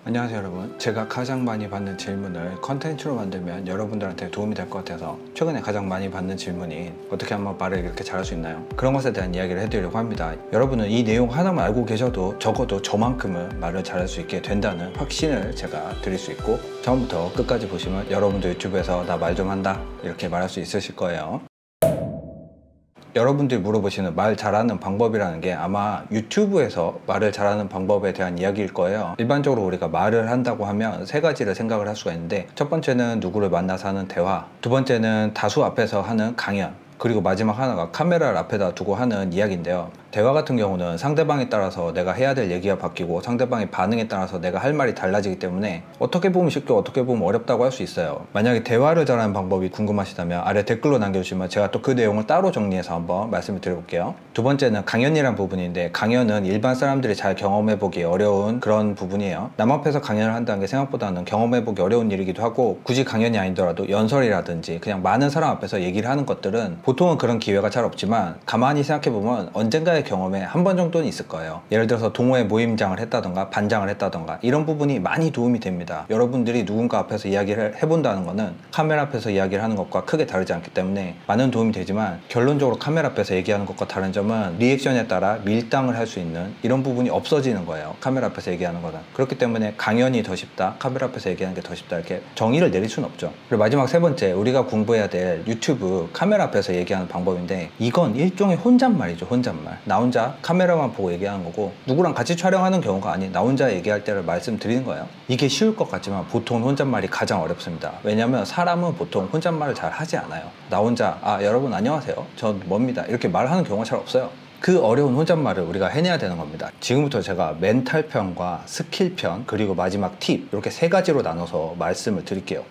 안녕하세요 여러분. 제가 가장 많이 받는 질문을 컨텐츠로 만들면 여러분들한테 도움이 될 것 같아서 최근에 가장 많이 받는 질문이 어떻게 하면 말을 이렇게 잘할 수 있나요? 그런 것에 대한 이야기를 해드리려고 합니다. 여러분은 이 내용 하나만 알고 계셔도 적어도 저만큼은 말을 잘할 수 있게 된다는 확신을 제가 드릴 수 있고, 처음부터 끝까지 보시면 여러분도 유튜브에서 나 말 좀 한다 이렇게 말할 수 있으실 거예요. 여러분들이 물어보시는 말 잘하는 방법이라는 게 아마 유튜브에서 말을 잘하는 방법에 대한 이야기일 거예요. 일반적으로 우리가 말을 한다고 하면 세 가지를 생각을 할 수가 있는데, 첫 번째는 누구를 만나서 하는 대화, 두 번째는 다수 앞에서 하는 강연, 그리고 마지막 하나가 카메라를 앞에다 두고 하는 이야기인데요. 대화 같은 경우는 상대방에 따라서 내가 해야 될 얘기가 바뀌고 상대방의 반응에 따라서 내가 할 말이 달라지기 때문에 어떻게 보면 쉽고 어떻게 보면 어렵다고 할 수 있어요. 만약에 대화를 잘하는 방법이 궁금하시다면 아래 댓글로 남겨주시면 제가 또 그 내용을 따로 정리해서 한번 말씀을 드려볼게요. 두 번째는 강연이란 부분인데, 강연은 일반 사람들이 잘 경험해보기 어려운 그런 부분이에요. 남 앞에서 강연을 한다는 게 생각보다는 경험해보기 어려운 일이기도 하고, 굳이 강연이 아니더라도 연설이라든지 그냥 많은 사람 앞에서 얘기를 하는 것들은 보통은 그런 기회가 잘 없지만, 가만히 생각해보면 언젠가의 경험에 한 번 정도는 있을 거예요. 예를 들어서 동호회 모임장을 했다던가 반장을 했다던가 이런 부분이 많이 도움이 됩니다. 여러분들이 누군가 앞에서 이야기를 해본다는 거는 카메라 앞에서 이야기를 하는 것과 크게 다르지 않기 때문에 많은 도움이 되지만, 결론적으로 카메라 앞에서 얘기하는 것과 다른 점은 리액션에 따라 밀당을 할 수 있는 이런 부분이 없어지는 거예요. 카메라 앞에서 얘기하는 거는. 그렇기 때문에 강연이 더 쉽다, 카메라 앞에서 얘기하는 게 더 쉽다, 이렇게 정의를 내릴 수는 없죠. 그리고 마지막 세 번째, 우리가 공부해야 될 유튜브 카메라 앞에서 얘기하는 방법인데, 이건 일종의 혼잣말이죠. 혼잣말. 나 혼자 카메라만 보고 얘기하는 거고, 누구랑 같이 촬영하는 경우가 아닌 나 혼자 얘기할 때를 말씀드리는 거예요. 이게 쉬울 것 같지만 보통 혼잣말이 가장 어렵습니다. 왜냐면 사람은 보통 혼잣말을 잘 하지 않아요. 나 혼자 여러분 안녕하세요, 전 뭡니다 이렇게 말하는 경우가 잘 없어요. 그 어려운 혼잣말을 우리가 해내야 되는 겁니다. 지금부터 제가 멘탈 편과 스킬 편, 그리고 마지막 팁, 이렇게 세 가지로 나눠서 말씀을 드릴게요.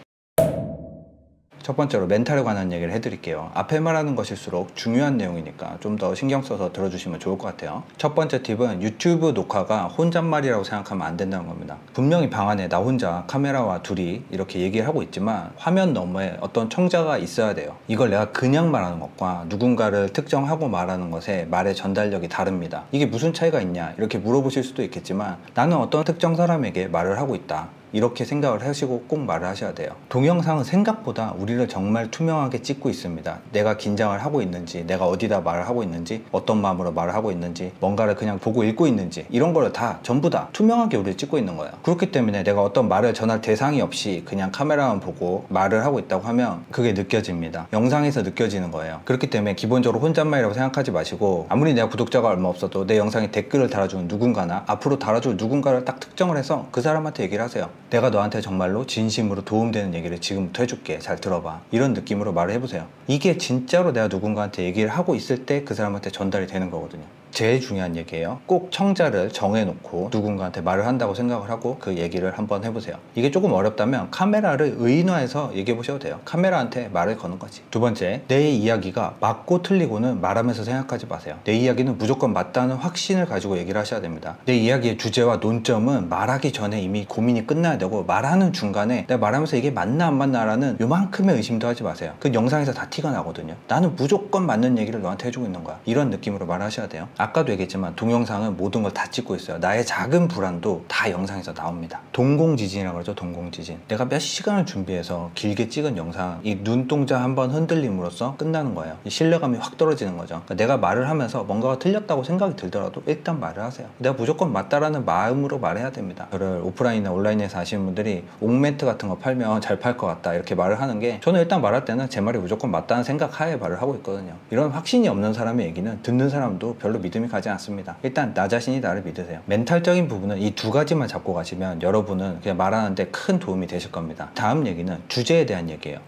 첫 번째로 멘탈에 관한 얘기를 해드릴게요. 앞에 말하는 것일수록 중요한 내용이니까 좀 더 신경 써서 들어주시면 좋을 것 같아요. 첫 번째 팁은 유튜브 녹화가 혼잣말이라고 생각하면 안 된다는 겁니다. 분명히 방 안에 나 혼자 카메라와 둘이 이렇게 얘기를 하고 있지만 화면 너머에 어떤 청자가 있어야 돼요. 이걸 내가 그냥 말하는 것과 누군가를 특정하고 말하는 것의 말의 전달력이 다릅니다. 이게 무슨 차이가 있냐 이렇게 물어보실 수도 있겠지만, 나는 어떤 특정 사람에게 말을 하고 있다 이렇게 생각을 하시고 꼭 말을 하셔야 돼요. 동영상은 생각보다 우리를 정말 투명하게 찍고 있습니다. 내가 긴장을 하고 있는지, 내가 어디다 말을 하고 있는지, 어떤 마음으로 말을 하고 있는지, 뭔가를 그냥 보고 읽고 있는지, 이런 거를 다 전부 다 투명하게 우리를 찍고 있는 거예요. 그렇기 때문에 내가 어떤 말을 전할 대상이 없이 그냥 카메라만 보고 말을 하고 있다고 하면 그게 느껴집니다. 영상에서 느껴지는 거예요. 그렇기 때문에 기본적으로 혼잣말이라고 생각하지 마시고, 아무리 내가 구독자가 얼마 없어도 내 영상에 댓글을 달아주는 누군가나 앞으로 달아줄 누군가를 딱 특정을 해서 그 사람한테 얘기를 하세요. 내가 너한테 정말로 진심으로 도움되는 얘기를 지금부터 해줄게, 잘 들어봐, 이런 느낌으로 말을 해보세요. 이게 진짜로 내가 누군가한테 얘기를 하고 있을 때 그 사람한테 전달이 되는 거거든요. 제일 중요한 얘기예요. 꼭 청자를 정해놓고 누군가한테 말을 한다고 생각을 하고 그 얘기를 한번 해보세요. 이게 조금 어렵다면 카메라를 의인화해서 얘기해 보셔도 돼요. 카메라한테 말을 거는 거지. 두 번째, 내 이야기가 맞고 틀리고는 말하면서 생각하지 마세요. 내 이야기는 무조건 맞다는 확신을 가지고 얘기를 하셔야 됩니다. 내 이야기의 주제와 논점은 말하기 전에 이미 고민이 끝나야 되고, 말하는 중간에 내가 말하면서 이게 맞나 안 맞나 라는 요만큼의 의심도 하지 마세요. 그 영상에서 다 티가 나거든요. 나는 무조건 맞는 얘기를 너한테 해주고 있는 거야, 이런 느낌으로 말하셔야 돼요. 아까도 얘기했지만 동영상은 모든 걸 다 찍고 있어요. 나의 작은 불안도 다 영상에서 나옵니다. 동공지진이라고 그러죠. 동공지진. 내가 몇 시간을 준비해서 길게 찍은 영상, 이 눈동자 한번 흔들림으로써 끝나는 거예요. 이 신뢰감이 확 떨어지는 거죠. 그러니까 내가 말을 하면서 뭔가가 틀렸다고 생각이 들더라도 일단 말을 하세요. 내가 무조건 맞다라는 마음으로 말해야 됩니다. 저를 오프라인이나 온라인에서 아시는 분들이 옥매트 같은 거 팔면 잘 팔 것 같다 이렇게 말을 하는 게, 저는 일단 말할 때는 제 말이 무조건 맞다는 생각 하에 말을 하고 있거든요. 이런 확신이 없는 사람의 얘기는 듣는 사람도 별로 믿음이 가지 않습니다. 일단 나 자신이 나를 믿으세요. 멘탈적인 부분은 이 두 가지만 잡고 가시면 여러분은 그냥 말하는데 큰 도움이 되실 겁니다. 다음 얘기는 주제에 대한 얘기예요.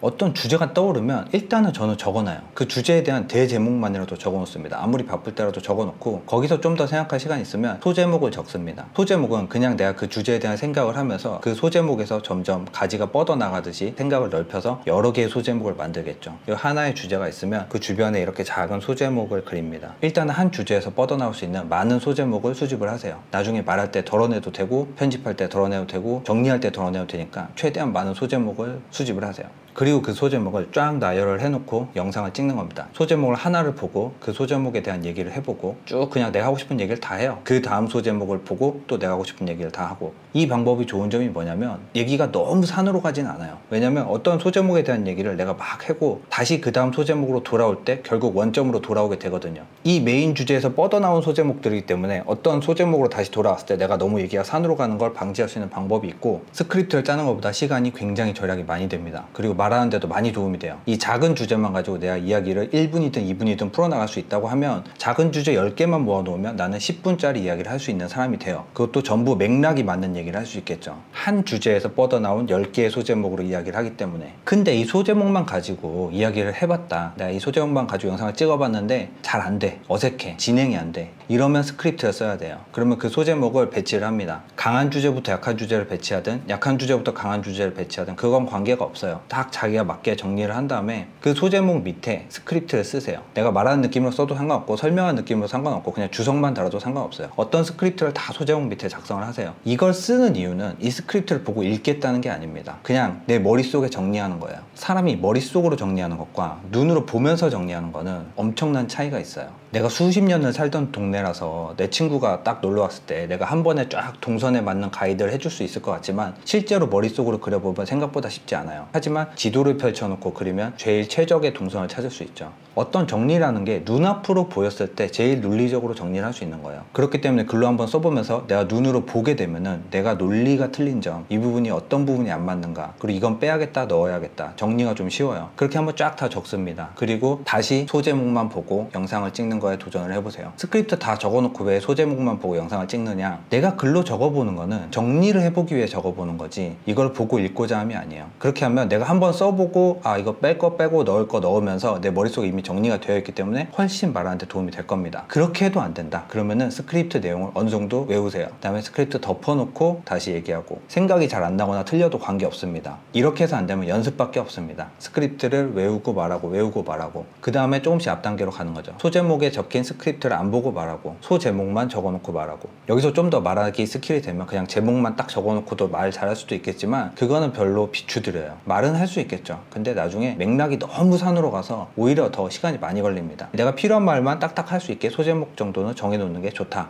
어떤 주제가 떠오르면 일단은 저는 적어놔요. 그 주제에 대한 대제목만이라도 적어놓습니다. 아무리 바쁠 때라도 적어놓고 거기서 좀 더 생각할 시간이 있으면 소제목을 적습니다. 소제목은 그냥 내가 그 주제에 대한 생각을 하면서 그 소제목에서 점점 가지가 뻗어나가듯이 생각을 넓혀서 여러 개의 소제목을 만들겠죠. 이 하나의 주제가 있으면 그 주변에 이렇게 작은 소제목을 그립니다. 일단은 한 주제에서 뻗어나올 수 있는 많은 소제목을 수집을 하세요. 나중에 말할 때 덜어내도 되고 편집할 때 덜어내도 되고 정리할 때 덜어내도 되니까 최대한 많은 소제목을 수집을 하세요. 그리고 그 소제목을 쫙 나열을 해놓고 영상을 찍는 겁니다. 소제목을 하나를 보고 그 소제목에 대한 얘기를 해보고 쭉 그냥 내가 하고 싶은 얘기를 다 해요. 그 다음 소제목을 보고 또 내가 하고 싶은 얘기를 다 하고. 이 방법이 좋은 점이 뭐냐면 얘기가 너무 산으로 가진 않아요. 왜냐면 어떤 소제목에 대한 얘기를 내가 막 하고 다시 그 다음 소제목으로 돌아올 때 결국 원점으로 돌아오게 되거든요. 이 메인 주제에서 뻗어나온 소제목들이기 때문에 어떤 소제목으로 다시 돌아왔을 때 내가 너무 얘기가 산으로 가는 걸 방지할 수 있는 방법이 있고, 스크립트를 짜는 것보다 시간이 굉장히 절약이 많이 됩니다. 그리고 말하는 데도 많이 도움이 돼요. 이 작은 주제만 가지고 내가 이야기를 1분이든 2분이든 풀어나갈 수 있다고 하면 작은 주제 10개만 모아놓으면 나는 10분짜리 이야기를 할 수 있는 사람이 돼요. 그것도 전부 맥락이 맞는 얘기를 할 수 있겠죠. 한 주제에서 뻗어나온 10개의 소제목으로 이야기를 하기 때문에. 근데 이 소제목만 가지고 이야기를 해봤다, 내가 이 소제목만 가지고 영상을 찍어봤는데 잘 안 돼, 어색해, 진행이 안 돼, 이러면 스크립트를 써야 돼요. 그러면 그 소제목을 배치를 합니다. 강한 주제부터 약한 주제를 배치하든 약한 주제부터 강한 주제를 배치하든 그건 관계가 없어요. 딱 자기가 맞게 정리를 한 다음에 그 소제목 밑에 스크립트를 쓰세요. 내가 말하는 느낌으로 써도 상관없고 설명하는 느낌으로 상관없고 그냥 주석만 달아도 상관없어요. 어떤 스크립트를 다 소제목 밑에 작성을 하세요. 이걸 쓰는 이유는 이 스크립트를 보고 읽겠다는 게 아닙니다. 그냥 내 머릿속에 정리하는 거예요. 사람이 머릿속으로 정리하는 것과 눈으로 보면서 정리하는 거는 엄청난 차이가 있어요. 내가 수십 년을 살던 동네라서 내 친구가 딱 놀러 왔을 때 내가 한 번에 쫙 동선에 맞는 가이드를 해줄 수 있을 것 같지만 실제로 머릿속으로 그려보면 생각보다 쉽지 않아요. 하지만 지도를 펼쳐놓고 그리면 제일 최적의 동선을 찾을 수 있죠. 어떤 정리라는 게 눈앞으로 보였을 때 제일 논리적으로 정리를 할 수 있는 거예요. 그렇기 때문에 글로 한번 써보면서 내가 눈으로 보게 되면은 내가 논리가 틀린 점, 이 부분이 어떤 부분이 안 맞는가, 그리고 이건 빼야겠다, 넣어야겠다, 정리가 좀 쉬워요. 그렇게 한번 쫙 다 적습니다. 그리고 다시 소제목만 보고 영상을 찍는 거에 도전을 해보세요. 스크립트 다 적어놓고 왜 소제목만 보고 영상을 찍느냐? 내가 글로 적어보는 거는 정리를 해보기 위해 적어보는 거지 이걸 보고 읽고자 함이 아니에요. 그렇게 하면 내가 한번 써보고 아 이거 뺄 거 빼고 넣을 거 넣으면서 내 머릿속에 이미 정리가 되어 있기 때문에 훨씬 말하는데 도움이 될 겁니다. 그렇게 해도 안 된다 그러면은 스크립트 내용을 어느 정도 외우세요. 그 다음에 스크립트 덮어놓고 다시 얘기하고, 생각이 잘 안 나거나 틀려도 관계없습니다. 이렇게 해서 안 되면 연습밖에 없습니다. 스크립트를 외우고 말하고 그 다음에 조금씩 앞단계로 가는 거죠. 소제목에 적힌 스크립트를 안 보고 말하고 소제목만 적어놓고 말하고. 여기서 좀 더 말하기 스킬이 되면 그냥 제목만 딱 적어놓고도 말 잘할 수도 있겠지만 그거는 별로 비추드려요. 말은 할 수 있겠죠. 근데 나중에 맥락이 너무 산으로 가서 오히려 더 시간이 많이 걸립니다. 내가 필요한 말만 딱딱 할 수 있게 소제목 정도는 정해놓는 게 좋다.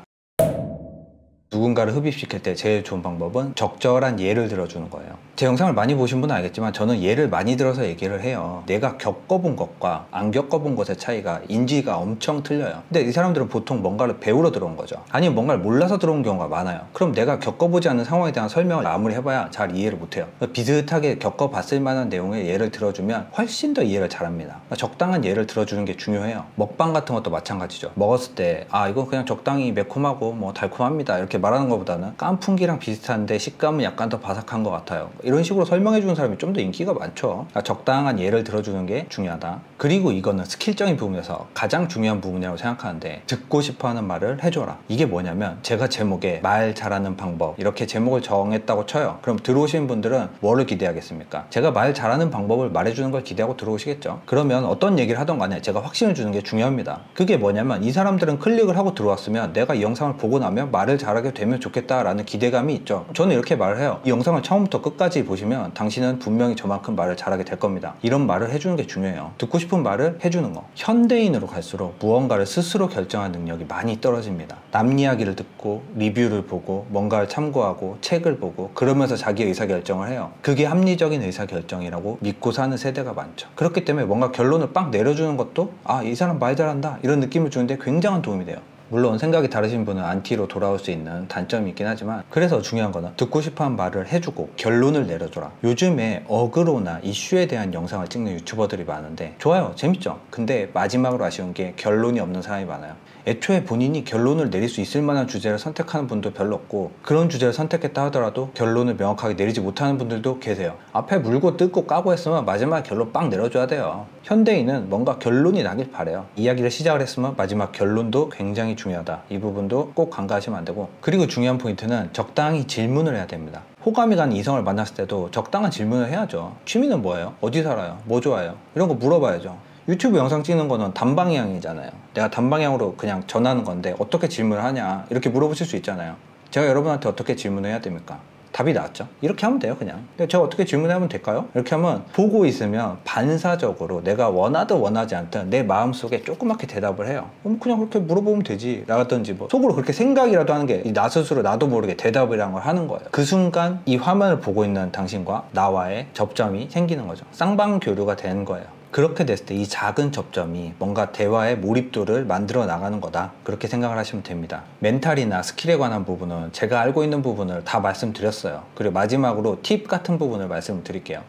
누군가를 흡입시킬 때 제일 좋은 방법은 적절한 예를 들어주는 거예요. 제 영상을 많이 보신 분은 알겠지만 저는 예를 많이 들어서 얘기를 해요. 내가 겪어본 것과 안 겪어본 것의 차이가 인지가 엄청 틀려요. 근데 이 사람들은 보통 뭔가를 배우러 들어온 거죠. 아니면 뭔가를 몰라서 들어온 경우가 많아요. 그럼 내가 겪어보지 않은 상황에 대한 설명을 아무리 해봐야 잘 이해를 못해요. 비슷하게 겪어봤을 만한 내용의 예를 들어주면 훨씬 더 이해를 잘합니다. 적당한 예를 들어주는 게 중요해요. 먹방 같은 것도 마찬가지죠. 먹었을 때 아 이거 그냥 적당히 매콤하고 뭐 달콤합니다 이렇게 말하는 것보다는 깐풍기랑 비슷한데 식감은 약간 더 바삭한 것 같아요, 이런 식으로 설명해 주는 사람이 좀 더 인기가 많죠. 적당한 예를 들어주는 게 중요하다. 그리고 이거는 스킬적인 부분에서 가장 중요한 부분이라고 생각하는데, 듣고 싶어하는 말을 해줘라. 이게 뭐냐면 제가 제목에 말 잘하는 방법 이렇게 제목을 정했다고 쳐요. 그럼 들어오시는 분들은 뭐를 기대하겠습니까? 제가 말 잘하는 방법을 말해주는 걸 기대하고 들어오시겠죠. 그러면 어떤 얘기를 하던 간에 제가 확신을 주는 게 중요합니다. 그게 뭐냐면 이 사람들은 클릭을 하고 들어왔으면 내가 이 영상을 보고 나면 말을 잘하게 되면 좋겠다라는 기대감이 있죠. 저는 이렇게 말을 해요. 이 영상을 처음부터 끝까지 보시면 당신은 분명히 저만큼 말을 잘하게 될 겁니다. 이런 말을 해주는 게 중요해요. 듣고 싶은 말을 해주는 거. 현대인으로 갈수록 무언가를 스스로 결정할 능력이 많이 떨어집니다. 남 이야기를 듣고 리뷰를 보고 뭔가를 참고하고 책을 보고 그러면서 자기 의사결정을 해요. 그게 합리적인 의사결정이라고 믿고 사는 세대가 많죠. 그렇기 때문에 뭔가 결론을 빡 내려주는 것도 아, 이 사람 말 잘한다 이런 느낌을 주는데 굉장한 도움이 돼요. 물론 생각이 다르신 분은 안티로 돌아올 수 있는 단점이 있긴 하지만, 그래서 중요한 거는 듣고 싶어하는 말을 해주고 결론을 내려줘라. 요즘에 어그로나 이슈에 대한 영상을 찍는 유튜버들이 많은데 좋아요, 재밌죠. 근데 마지막으로 아쉬운 게 결론이 없는 사람이 많아요. 애초에 본인이 결론을 내릴 수 있을 만한 주제를 선택하는 분도 별로 없고, 그런 주제를 선택했다 하더라도 결론을 명확하게 내리지 못하는 분들도 계세요. 앞에 물고 뜯고 까고 했으면 마지막에 결론 빵 내려줘야 돼요. 현대인은 뭔가 결론이 나길 바래요. 이야기를 시작을 했으면 마지막 결론도 굉장히 중요하다. 이 부분도 꼭 간과하시면 안 되고, 그리고 중요한 포인트는 적당히 질문을 해야 됩니다. 호감이 가는 이성을 만났을 때도 적당한 질문을 해야죠. 취미는 뭐예요? 어디 살아요? 뭐 좋아해요? 이런 거 물어봐야죠. 유튜브 영상 찍는 거는 단방향이잖아요. 내가 단방향으로 그냥 전하는 건데 어떻게 질문을 하냐 이렇게 물어보실 수 있잖아요. 제가 여러분한테 어떻게 질문을 해야 됩니까? 답이 나왔죠. 이렇게 하면 돼요, 그냥. 근데 제가 어떻게 질문하면 될까요? 이렇게 하면 보고 있으면 반사적으로 내가 원하든 원하지 않든 내 마음속에 조그맣게 대답을 해요. 그냥 그렇게 물어보면 되지 라든지 뭐 속으로 그렇게 생각이라도 하는 게 나 스스로 나도 모르게 대답이라는 걸 하는 거예요. 그 순간 이 화면을 보고 있는 당신과 나와의 접점이 생기는 거죠. 쌍방교류가 되는 거예요. 그렇게 됐을 때 이 작은 접점이 뭔가 대화의 몰입도를 만들어 나가는 거다, 그렇게 생각을 하시면 됩니다. 멘탈이나 스킬에 관한 부분은 제가 알고 있는 부분을 다 말씀드렸어요. 그리고 마지막으로 팁 같은 부분을 말씀드릴게요.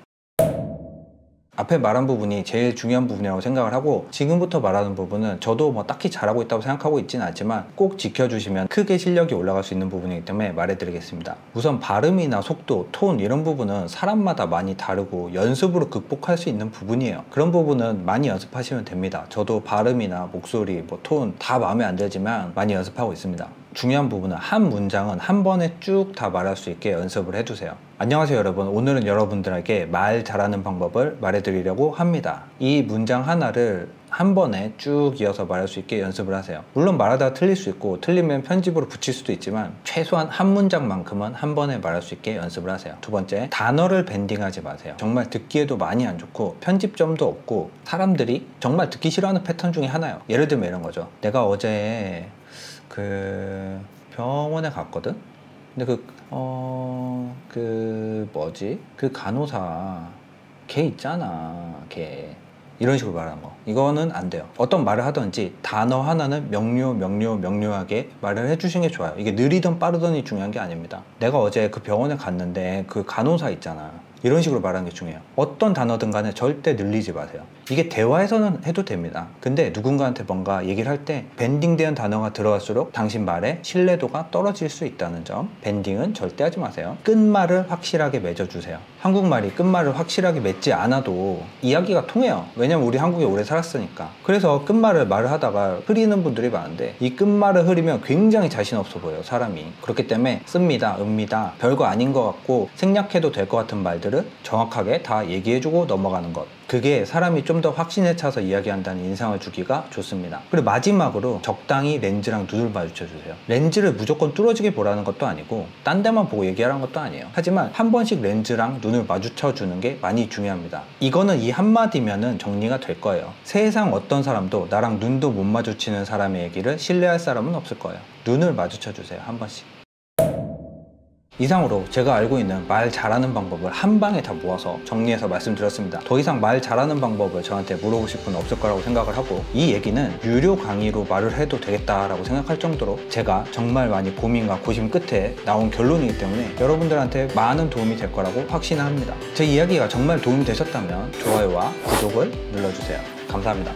앞에 말한 부분이 제일 중요한 부분이라고 생각을 하고, 지금부터 말하는 부분은 저도 뭐 딱히 잘하고 있다고 생각하고 있지는 않지만 꼭 지켜주시면 크게 실력이 올라갈 수 있는 부분이기 때문에 말해드리겠습니다. 우선 발음이나 속도, 톤 이런 부분은 사람마다 많이 다르고 연습으로 극복할 수 있는 부분이에요. 그런 부분은 많이 연습하시면 됩니다. 저도 발음이나 목소리, 뭐 톤 다 마음에 안 들지만 많이 연습하고 있습니다. 중요한 부분은 한 문장은 한 번에 쭉 다 말할 수 있게 연습을 해두세요. 안녕하세요 여러분, 오늘은 여러분들에게 말 잘하는 방법을 말해드리려고 합니다. 이 문장 하나를 한 번에 쭉 이어서 말할 수 있게 연습을 하세요. 물론 말하다가 틀릴 수 있고 틀리면 편집으로 붙일 수도 있지만 최소한 한 문장만큼은 한 번에 말할 수 있게 연습을 하세요. 두 번째, 단어를 밴딩하지 마세요. 정말 듣기에도 많이 안 좋고 편집점도 없고 사람들이 정말 듣기 싫어하는 패턴 중에 하나예요. 예를 들면 이런 거죠. 내가 어제 그 병원에 갔거든? 근데 그 간호사 걔 있잖아, 걔. 이런 식으로 말하는 거, 이거는 안 돼요. 어떤 말을 하든지 단어 하나는 명료하게 말을 해주시는 게 좋아요. 이게 느리든 빠르든이 중요한 게 아닙니다. 내가 어제 그 병원에 갔는데 그 간호사 있잖아, 이런 식으로 말하는 게 중요해요. 어떤 단어든 간에 절대 늘리지 마세요. 이게 대화에서는 해도 됩니다. 근데 누군가한테 뭔가 얘기를 할 때 밴딩되는 단어가 들어갈수록 당신 말의 신뢰도가 떨어질 수 있다는 점, 밴딩은 절대 하지 마세요. 끝말을 확실하게 맺어주세요. 한국말이 끝말을 확실하게 맺지 않아도 이야기가 통해요. 왜냐면 우리 한국에 오래 살았으니까. 그래서 끝말을 말을 하다가 흐리는 분들이 많은데, 이 끝말을 흐리면 굉장히 자신 없어 보여요, 사람이. 그렇기 때문에 씁니다, 읍니다, 별거 아닌 것 같고 생략해도 될 것 같은 말들을 정확하게 다 얘기해주고 넘어가는 것, 그게 사람이 좀 더 확신에 차서 이야기한다는 인상을 주기가 좋습니다. 그리고 마지막으로 적당히 렌즈랑 눈을 마주쳐주세요. 렌즈를 무조건 뚫어지게 보라는 것도 아니고 딴 데만 보고 얘기하라는 것도 아니에요. 하지만 한 번씩 렌즈랑 눈을 마주쳐주는 게 많이 중요합니다. 이거는 이 한마디면은 정리가 될 거예요. 세상 어떤 사람도 나랑 눈도 못 마주치는 사람의 얘기를 신뢰할 사람은 없을 거예요. 눈을 마주쳐주세요, 한 번씩. 이상으로 제가 알고 있는 말 잘하는 방법을 한 방에 다 모아서 정리해서 말씀드렸습니다. 더 이상 말 잘하는 방법을 저한테 물어보실 분은 없을 거라고 생각을 하고, 이 얘기는 유료 강의로 말을 해도 되겠다라고 생각할 정도로 제가 정말 많이 고민과 고심 끝에 나온 결론이기 때문에 여러분들한테 많은 도움이 될 거라고 확신합니다. 제 이야기가 정말 도움이 되셨다면 좋아요와 구독을 눌러주세요. 감사합니다.